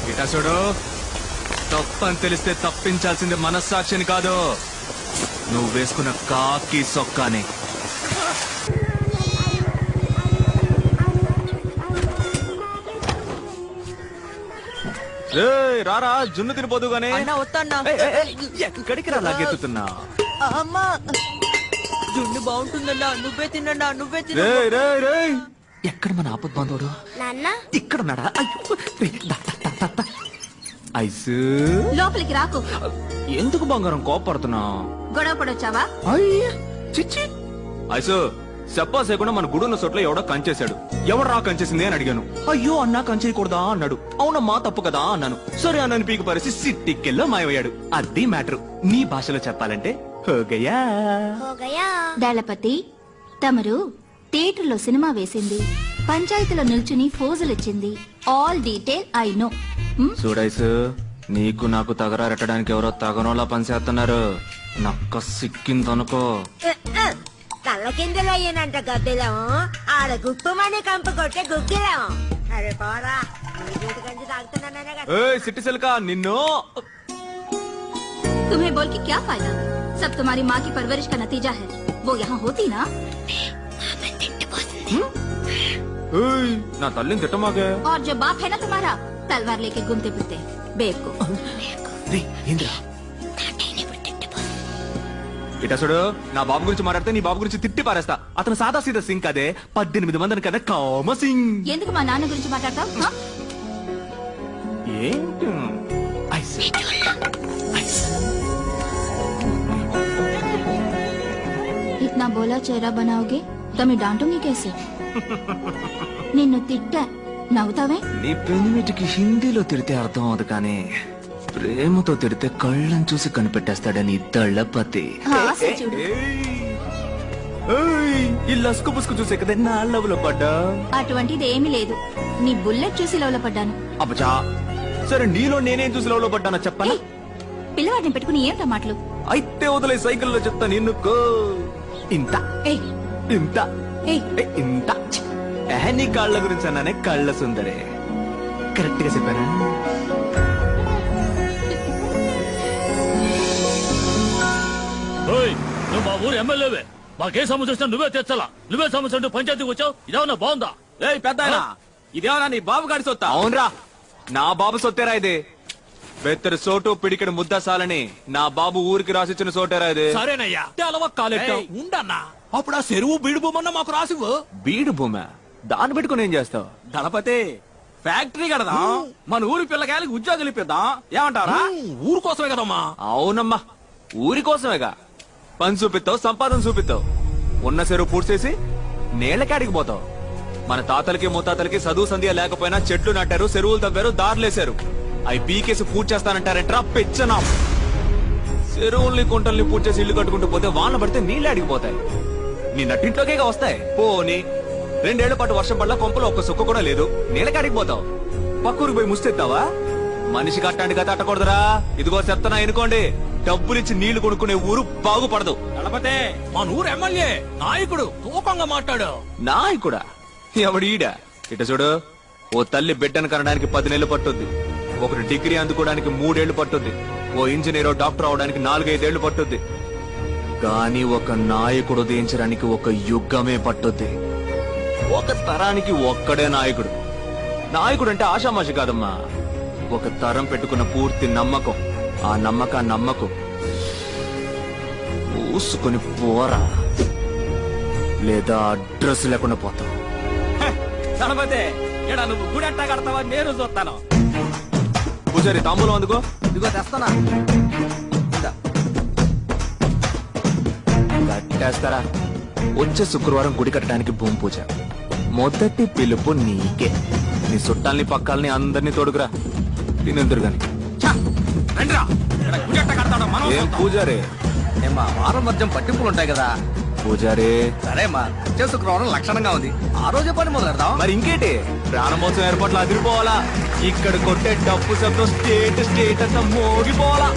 ఇటా చూడు, తప్పని తెలిస్తే తప్పించాల్సింది మనస్సాక్షిని కాదు, నువ్వు వేసుకున్న కాకి సొక్కాని. రారా, జున్ను తినిపోదు గానీ. ఎక్కడికి రా లాగెత్తుతున్నా? అమ్మా జున్ను బాగుంటుందన్నా, నువ్వే తిన్నా, నువ్వే తిన్నా. ఎక్కడ మన ఆపద్ బాంధవుడు? ఇక్కడ ఉన్నాడా? ఐసు లోపలికి రాకు. ఎందుకు బంగారం కోపడుతున్నావు? గొడవ పడొచ్చావా? చిచ్చి ఐసు, చెప్పా చేయకుండా మన గుడున్న చోట్ల ఎవడో కంచేశాడు. ఎవడరా కంచేసింది అని అడిగాను. అయ్యో అన్నా కంచేయకూడదా అన్నాడు. అవునమ్మా తప్పు కదా అన్నాను. సరే అన్నని పీకి పరిసి సిట్టికెల్లో మాయమయ్యాడు. అది మ్యాటర్. నీ భాషలో చెప్పాలంటే హోగయా. దళపతి, తమరు థియేటర్లో సినిమా వేసింది, పంచాయతీలో నిల్చుని ఫోజులిచ్చింది, ఆల్ డీటెయిల్ ఐ నో. చూడైసు, నీకు నాకు తగరారెట్టడానికి ఎవరో తగనోలా పనిచేస్తున్నారు. నక్క సిక్కిందనుకో. తల్ల కిందలు అయ్యానంట గద్దెలం, ఆడ గుప్పమని కంపు కొట్టే గుగ్గిలం. అరే పోరా, గంజి తాగుతున్నానే కదా. సిట్టి సిల్కా నిన్ను. तुम्हें बोल के क्या फायदा? सब तुम्हारी माँ की परवरिश का नतीजा है. वो यहाँ होती ना. నా తల్లిని తిట్టమాకే. और जो बाप है ना तुम्हारा, तलवार लेके घूमते फिरते बेवकूफ. ఇటా చూడు, నా బాబు గురించి మాట్లాడితే నీ బాబు గురించి తిట్టి పారేస్తా. అతను సాదా సీదా సింగ్ కదే, 18 మందిని కదా కామ సింగ్. ఎందుకు మా నాన్న గురించి మాట్లాడతావు? ఏంటి इतना बोला चेहरा बनाओगे तो मैं डांटूंगी कैसे? నిన్ను తిట్టా, నవ్వుతావే? నీ పెనిమిటికి హిందీలో తిడితే అర్థం అవదు, కానీ ప్రేమతో తిడితే కళ్ళని చూసి కనిపెట్టేస్తాడని దళపతి. ఈ లస్కు పుస్కు చూసే కదా నా లవ్లో పడ్డా. అటువంటిది ఏమీ లేదు, నీ బుల్లెట్ చూసి లవ్లో పడ్డాను. అబ్బచా, సరే నీలో నేనేం చూసి లవ్లో పడ్డానో చెప్పాలా? పిల్లవాడిని పెట్టుకుని ఏంటా మాటలు? అయితే వదిలే, సైకిల్లో చెప్తా నిన్నుకో. ఇంత ఇంత ఇంత నీ కాళ్ళ గురించి అన్నానే, కళ్ళ సుందరే. కరెక్ట్ గా చెప్పానా? నువ్వు మా ఊరు ఎమ్మెల్యేవే, మాకే సమస్య వచ్చినా నువ్వే తెచ్చలా. నువ్వే సమస్య అంటూ పంచాయతీకి వచ్చావు. ఇదేమన్నా బాగుందా? పెద్ద ఇదేమన్నా నీ బాబు గాడి సొత్తా? అవునరా, నా బాబు సొత్తేరా ఇది. బెత్తరు సోటు పిడికెడు ముద్ద సాలని నా బాబు ఊరికి రాసిచ్చిన సోటేరా ఇది. సరేనయ్యా, ఉండన్నా. అప్పుడు ఆ చెరువు బీడు భూమన్న మాకు రాసివ్వు. బీడు భూమి దాన్ని పెట్టుకుని ఏం చేస్తావు? దళపతి, ఫ్యాక్టరీ కడదాం, మన ఊరి పిల్లకాయలకి ఉద్యోగాలు ఇప్పిద్దాం. ఏమంటారా? ఊరు కోసమే కదమ్మా. అవునమ్మా, ఊరి కోసమేగా. పని చూపిస్తావు, సంపాదన చూపిస్తావు. ఉన్న చెరువు పూడ్చేసి నేలకాడికి పోతావు. మన తాతలకి ముత్తాతలకి చదువు సంధ్య లేకపోయినా చెట్లు నాటారు, చెరువులు తవ్వారు, దారులేశారు. అవి పీకేసి పూర్తి చేస్తానంటారంటరా పెచ్చనా. చెరువుల్ని కుంటల్ని పూర్తి చేసి ఇల్లు కట్టుకుంటూ పోతే వాన పడితే నీళ్ళు అడిగిపోతాయి. నీ నట్టింట్లోకే వస్తాయి. పోని 2 ఏళ్ల పాటు వర్షం పడ్డ కొంపలో ఒక్క సుక్క కూడా లేదు, నీళ్ళకాడికి పోతావు. పక్కూరికి పోయి ముస్తెత్తావా? మనిషి కట్టండి కదా అట్టకూడదురా. ఇదిగో చెప్తానా ఎనుకోండి, డబ్బులిచ్చి నీళ్లు కొనుక్కునే ఊరు బాగుపడదు. దళపతి, మన ఊరు ఎమ్మెల్యే నాయకుడు తూకంగా మాట్లాడు. నాయకుడా? ఎవడీడ? ఇట చూడు, ఓ తల్లి బిడ్డను కనడానికి 10 నెలలు పట్టుద్ది. ఒకటి డిగ్రీ అందుకోవడానికి 3 ఏళ్లు పట్టుద్ది. ఓ ఇంజనీరో డాక్టర్ అవడానికి 4-5 ఏళ్లు పట్టుద్ది. కానీ ఒక నాయకుడు ఉదయించడానికి ఒక యుగమే పట్టుద్ది. ఒక తరానికి ఒక్కడే నాయకుడు. నాయకుడు అంటే ఆషామాషి కాదమ్మా. ఒక తరం పెట్టుకున్న పూర్తి నమ్మకం. ఆ నమ్మకం ఊసుకొని పోరా, లేదా అడ్రస్ లేకుండా పోతావు. దళపతి, ఇక్కడ నువ్వు గుడి ఎట్టా కడతావా నేను చూస్తాను. పూజారి తాంబూలం అందుకో. ఇదిగో తెస్తానా. కట్టేస్తారా? వచ్చే శుక్రవారం గుడి కట్టడానికి భూమి పూజ. మొదటి పిలుపు నీకే. నీ చుట్టాలని పక్కాలని అందరినీ తోడుకురా. తినందురు గాని. గుడి ఎట్టా కడతాడో మనం ఏం పూజారి? ఏమ్మా, వారం వర్జం పట్టింపులు ఉంటాయి కదా పూజారి. సరేమ్మా, వచ్చే శుక్రవారం లక్షణంగా ఉంది. ఆ రోజే పని మొదలు పెడదాం. మరి ఇంకేటి, ప్రాణమోత్సవం ఏర్పాట్లు అదిరిపోవాలా. ఇక్కడ కొట్టే డప్పు శబ్దం స్టేట్ అంతా మోగిపోవాలా.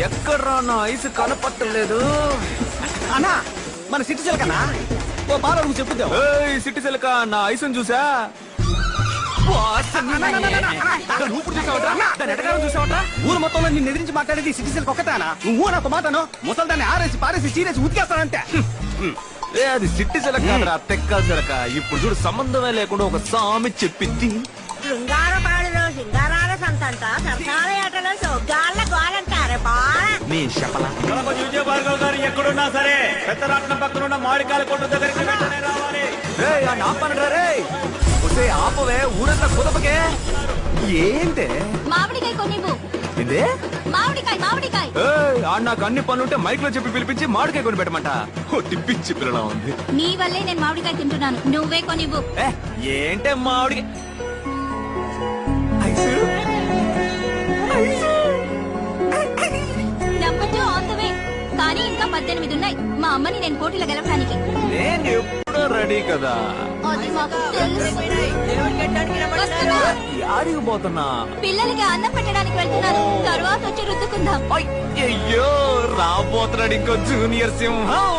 ఎక్కడ్రా నా ఐస్ కనపట్టలేదు. అన్నా మన సిటీ కన్నా ఓ బాగా నువ్వు చెప్పుద్దావు. ఏయ్ సిట్టి సిలక నా ఐసుని చూసా. నువ్వు ఇప్పుడు చూసావట్రా దాని ఎటకారం చూసావట్రా. ఊరు మొత్తంలో నిన్ను ఎదిరించి మాట్లాడేది సిటీ సిల్క్ ఒక్కటానా? నువ్వు నాకు మాటను ముసలి దాన్ని ఆరేసి పారేసి చీరేసి ఉతికేస్తానంతే. ఏ అది సిట్టి సిలక కాదురా, తెక్కల సిలక. ఇప్పుడు చూడు సంబంధమే లేకుండా ఒక సామి చెప్పింది. శృంగారపాడులో సింగారాల సంతంట సరసాల ఆటలో సొగ్గాళ్ళ గోలంటారు బాల నీ చెప్పలా. విజయభార్గవ్ గారు ఎక్కడున్నా సరే పెద్దరాట్నం పక్కనున్న మామిడికాయల కొట్టు దగ్గరికి వెంటనే రావాలి. రేయ్ ఆ ఆపనరా రేయ్. ఒసే ఆపవే ఊరంతా కుదపకే. ఏంటే మామిడికాయ కొనివ్వు. ఇదే మామిడికాయ మామిడికాయ. ఏయ్ ఆడ నాకు అన్ని పనులుంటే మైక్ లో చెప్పి పిలిపించి మామిడికాయ కొని పెట్టమంట. టిప్పిచ్చి పిల్లలా ఉంది. నీ వల్లే నేను మామిడికాయ తింటున్నాను. నువ్వే కొనివ్వు. ఏ ఏంటే మామిడి ice? Number 2 on the way. కానీ ఇంకా 18 ఉన్నాయి. మా అమ్మని నేను పోటీలో గెలవడానికి. నేను ఎప్పుడూ రెడీ కదా. అది మాకు తెలుసు. వస్తున్నా. యాడికి పోతున్నా? పిల్లలకి అన్నం పెట్టడానికి వెళ్తున్నాను. తర్వాత వచ్చి రుద్దుకుందాం. అయ్యో రాబోతున్నాడు ఇంకో జూనియర్ సింహం.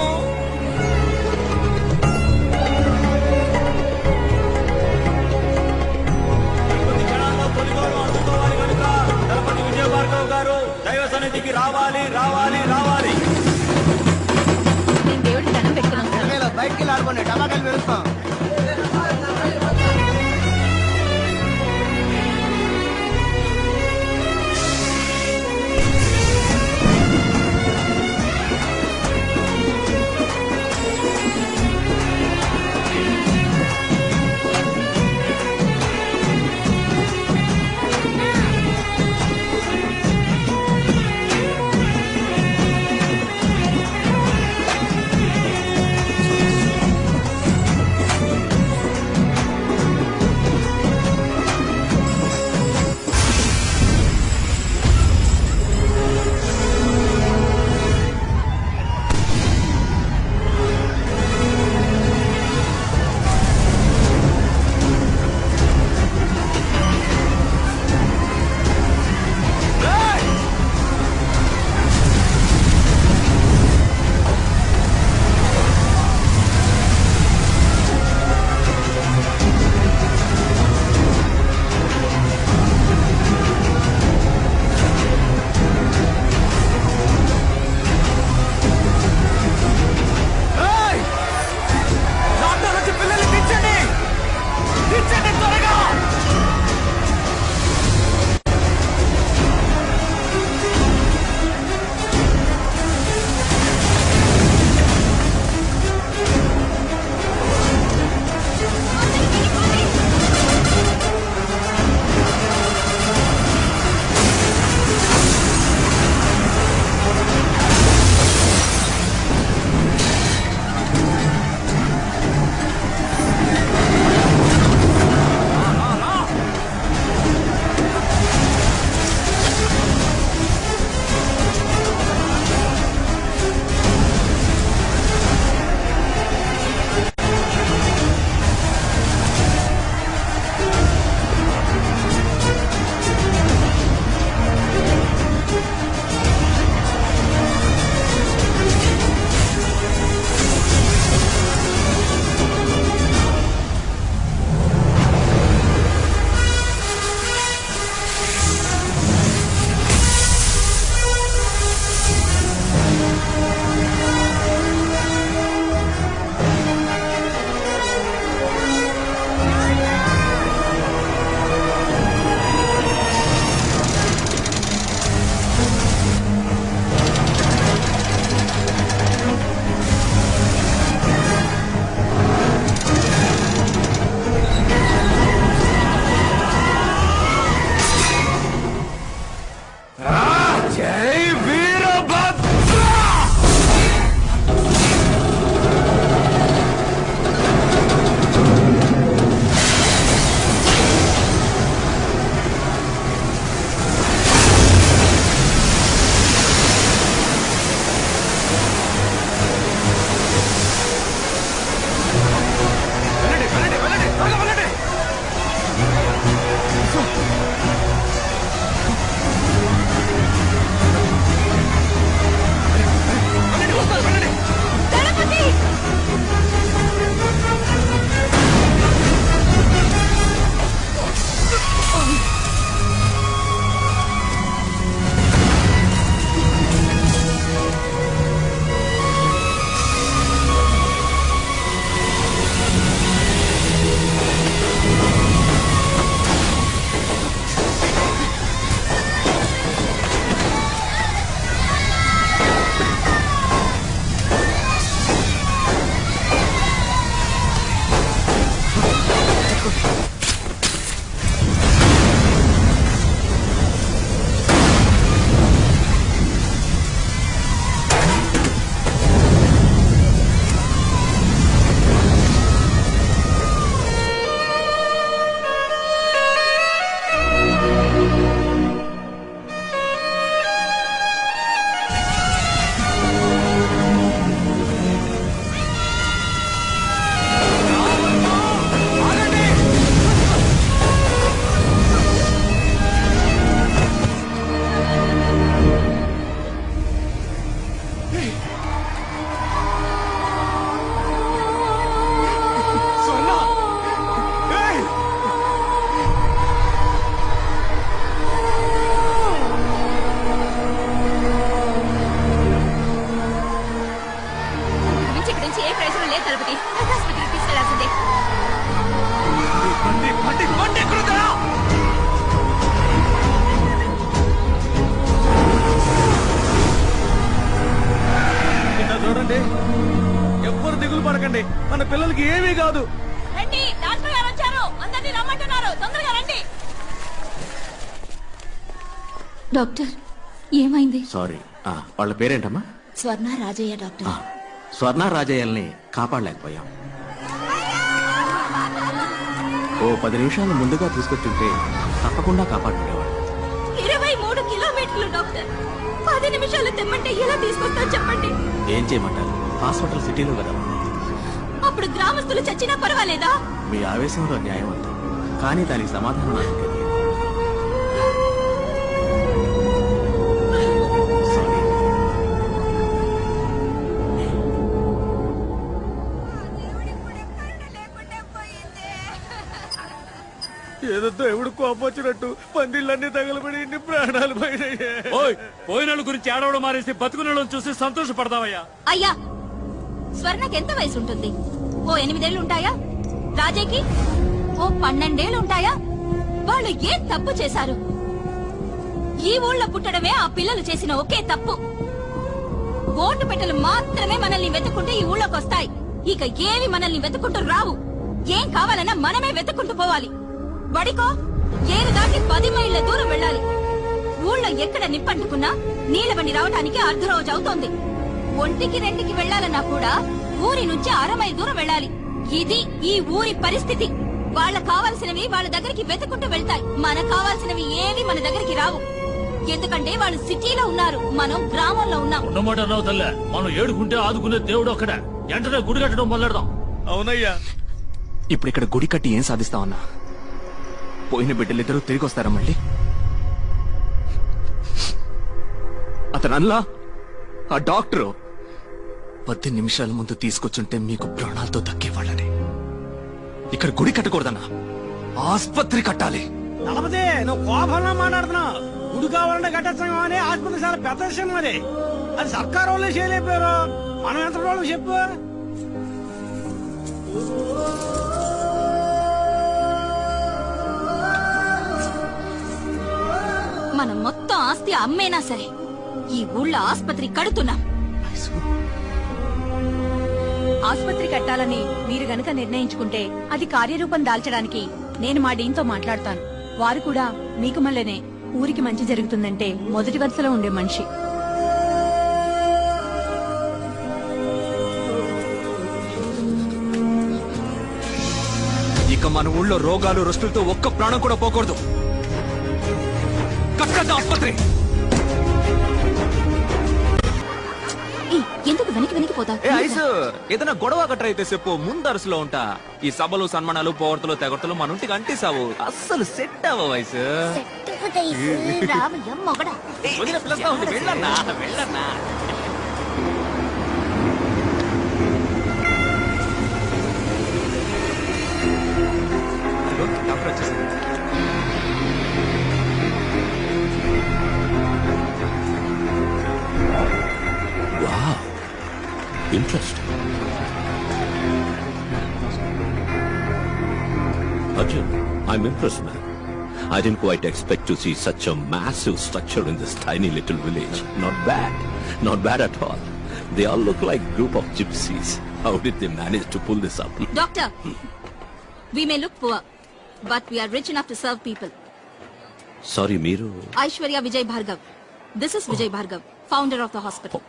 అందుకోవాలి కనుక దళపతి విజయభార్గవ్ గారు దైవ సన్నిధికి రావాలి రావాలి రావాలి. నేను దేవుడికి దండం పెట్టుకుని వస్తాను. బయటికి వెళ్ళి ఆడుకోండి టమాటాలు పెరుస్తాం. అసలు ఏమీ కాదు. రండి, డాక్టర్ గారు వచ్చారు. అందరినీ రమ్మంటున్నారు. తొందరగా రండి. డాక్టర్, ఏమైంది? సారీ, వాళ్ళ పేరేంటమ్మా? స్వర్ణ రాజయ్య డాక్టర్. స్వర్ణ రాజయ్యల్ని కాపాడలేకపోయాం. ఓ 10 నిమిషాలు ముందుగా తీసుకొచ్చుంటే తప్పకుండా కాపాడుకునేవాడు. 23 కిలోమీటర్లు డాక్టర్. 10 నిమిషాలు తెమ్మంటే ఎలా తీసుకొస్తా చెప్పండి? ఏం చేయమంటారు? హాస్పిటల్ సిటీలో కదా ఉంది. అప్పుడు గ్రామస్తులు చచ్చినా పర్వాలేదా? మీ ఆవేశంలో న్యాయం అంతా, కానీ దానికి సమాధానం నాకు తెలియదు. Sorry. ఏదో దేవుడు కోపం వచ్చినట్టు పందిళ్ళన్నీ తగలబడి ఇన్ని ప్రాణాలు పోయినాయి. ఓయ్, పోయిన గురించి ఏడవడం మానేసి బతుకున్న చూసి సంతోషపడదామయ్యా. అయ్యా, స్వర్ణకి ఎంత వయసు ఉంటుంది? ఓ 8 ఏళ్ళు ఉంటాయా? రాజయ్యకి ఓ 12 ఏళ్ళు ఉంటాయా? వాళ్ళు ఏం తప్పు చేశారు? ఈ ఊళ్ళో పుట్టడమే ఆ పిల్లలు చేసిన ఒకే తప్పు. ఓటు పెట్టెలు మాత్రమే మనల్ని వెతుక్కుంటూ ఈ ఊళ్ళోకి వస్తాయి. ఇక ఏవి మనల్ని వెతుక్కుంటూ రావు. ఏం కావాలన్నా మనమే వెతుక్కుంటూ పోవాలి. బడికో ఏరు దాటి 10 మైళ్ళ దూరం వెళ్ళాలి. ఊళ్ళో ఎక్కడ నిప్పంటుకున్నా నీళ్ల బండి రావడానికి అర్ధరోజు అవుతోంది. 1-2కి వెళ్లాలన్నా కూడా ఊరి నుంచి 1/2 మైలు దూరం వెళ్ళాలి. ఇది ఈ ఊరి పరిస్థితి. వాళ్ళకు కావాల్సినవి వాళ్ళ దగ్గరికి వెతుకుంటూ వెళ్తాయి. మనకు కావాల్సినవి ఏవి మన దగ్గరికి రావు. ఎందుకంటే వాళ్ళు సిటీలో ఉన్నారు, మనం గ్రామంలో ఉన్నాం. ఉన్నమాట అన్నావు తల్లే. మనం ఏడుకుంటే ఆదుకునే దేవుడు ఒక్కడే. వెంటనే గుడి కట్టడం మొదలెడదాం. అవునయ్యా. ఇప్పుడు ఇక్కడ గుడి కట్టి ఏం సాధిస్తామన్నా? పోయిన బిడ్డలిద్దరూ తిరిగి వస్తారా మళ్ళీ? అతనల్లా ఆ డాక్టరు 10 నిమిషాల ముందు తీసుకొచ్చుంటే మీకు ప్రాణాలతో దక్కేవాళ్ళని. ఇక్కడ గుడి కట్టకూడదన్నా, ఆస్పత్రి కట్టాలి. నలభదే నువ్వు కోపంలో మాట్లాడుతున్నావు. గుడి కావాలంటే కట్టచ్చు అని ఆసుపత్రి చాలా పెద్ద విషయం. అది సర్కారు వాళ్ళే చేయలేకపోయారు. మనం ఎంత వాళ్ళు చెప్పు. మనం మొత్తం ఆస్తి అమ్మేనా సరే ఈ ఊళ్ళో ఆస్పత్రి కడుతున్నాం. ఆస్పత్రి కట్టాలని మీరు గనక నిర్ణయించుకుంటే అది కార్యరూపం దాల్చడానికి నేను మా డీన్తో మాట్లాడతాను. వారు కూడా మీకు మళ్ళనే ఊరికి మంచి జరుగుతుందంటే మొదటి వరుసలో ఉండే మనిషి. ఇక మన ఊళ్ళో రోగాలు రుష్టులతో ఒక్క ప్రాణం కూడా పోకూడదు. కట్టద్దు ఆస్పత్రి. ఎందుకు వెనక్కి పోతా? ఏదైనా గొడవ గట్ర అయితే చెప్పు, ముందరుసులో ఉంటా. ఈ సభలు సన్మానాలు పోవర్తలు తెగొడతలు మన ఇంటికి అంటిసావు. అస్సలు సెట్ అవ్వ వయసు. వెళ్ళన్నా వెళ్ళన్నా. డాక్టర్ వచ్చేసింది. Interesting. Arjun, I'm impressed, man. I didn't quite expect to see such a massive structure in this tiny little village. Not bad. Not bad at all. They all look like group of gypsies. How did they manage to pull this up? Doctor, we may look poor, but we are rich enough to serve people. Sorry, Meeru. Aishwarya Vijay Bhargav. This is Vijay Bhargav, founder of the hospital.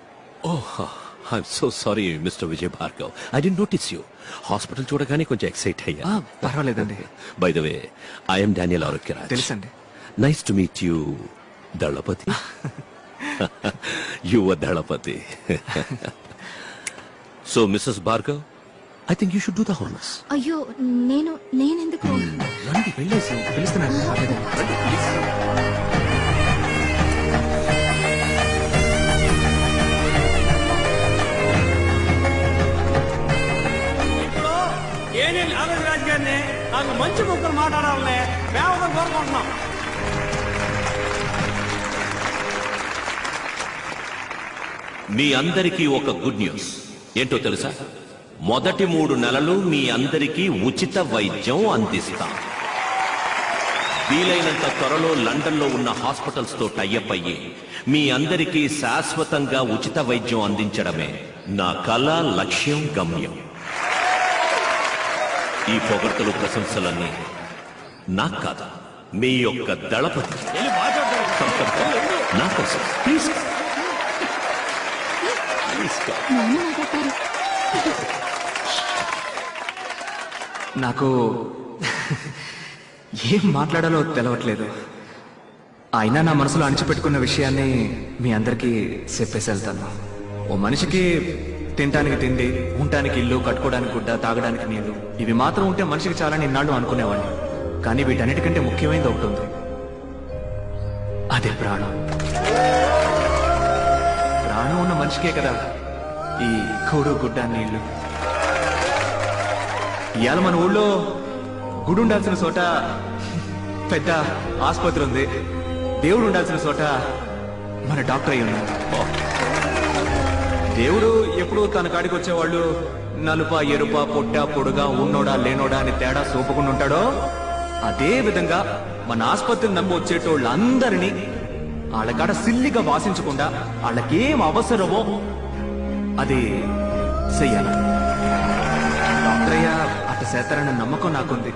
Oh, I'm so sorry, Mr. Vijay Bhargav. I didn't notice you. Hospital చూడగానే కొంచెం excite అయ్యా. పర్వాలేదండి. By the way, I am Daniel Arokkiraj. తెలుసండి. Nice to meet you, Dalapati. You were Dalapati. So, Mrs. Bhargav, I think you should do the honors. అయ్యో, నేనెందుకు? రండి వెళ్ళేసి పిలుస్తున్నాను. రండి ప్లీజ్. నాగరాజు గారిని నాకు మంచి ముక్కలు మాట్లాడాలని మేమంతా కోరుకుంటున్నాం. మీ అందరికీ ఒక గుడ్ న్యూస్ ఏంటో తెలుసా? మొదటి 3 నెలలు మీ అందరికీ ఉచిత వైద్యం అందిస్తాం. వీలైనంత త్వరలో లండన్ లో ఉన్న హాస్పిటల్స్ తో టైఅప్ అయ్యి మీ అందరికీ శాశ్వతంగా ఉచిత వైద్యం అందించడమే నా కళ, లక్ష్యం, గమ్యం. ఈ పొగడ్తలు ప్రశంసలన్నీ నాకు కాదు, మీ యొక్క దళపతి నా కోసం. ప్లీజ్ నాకు ఏం మాట్లాడాలో తెలవట్లేదు. అయినా నా మనసులో అణిచిపెట్టుకున్న విషయాన్ని మీ అందరికీ చెప్పేసి వెళ్తాను. ఓ మనిషికి తినటానికి తిండి, ఉండటానికి ఇల్లు, కట్టుకోవడానికి గుడ్డ, తాగడానికి నీళ్లు, ఇవి మాత్రం ఉంటే మనిషికి చాలా ఇన్నాళ్ళు అనుకునేవాడిని. కానీ వీటన్నిటికంటే ముఖ్యమైనది ఒకటి ఉంది, అదే ప్రాణం. ప్రాణం ఉన్న మనిషికే కదా ఈ కూడు, గుడ్డ, నీళ్లు. ఇవాళ మన ఊళ్ళో గుడి ఉండాల్సిన చోట పెద్ద ఆసుపత్రి ఉంది, దేవుడు ఉండాల్సిన చోట మన డాక్టర్ అయి ఉన్నాడు. దేవుడు ఎప్పుడు తన కాడికి వచ్చేవాళ్ళు నలుప, ఎరుప, పొట్ట, పొడుగా, ఉన్నోడా లేనోడా అని తేడా చూపకుండా ఉంటాడో, అదే విధంగా మన ఆసుపత్రిని నమ్మి వచ్చేటోళ్ళందరినీ వాళ్ళకాడ సిల్లిగా వాసించకుండా వాళ్ళకేం అవసరమో అది చెయ్యాలి. డాక్టర్ అయ్యా అట్ట చేస్తారన్న నమ్మకం నాకుంది.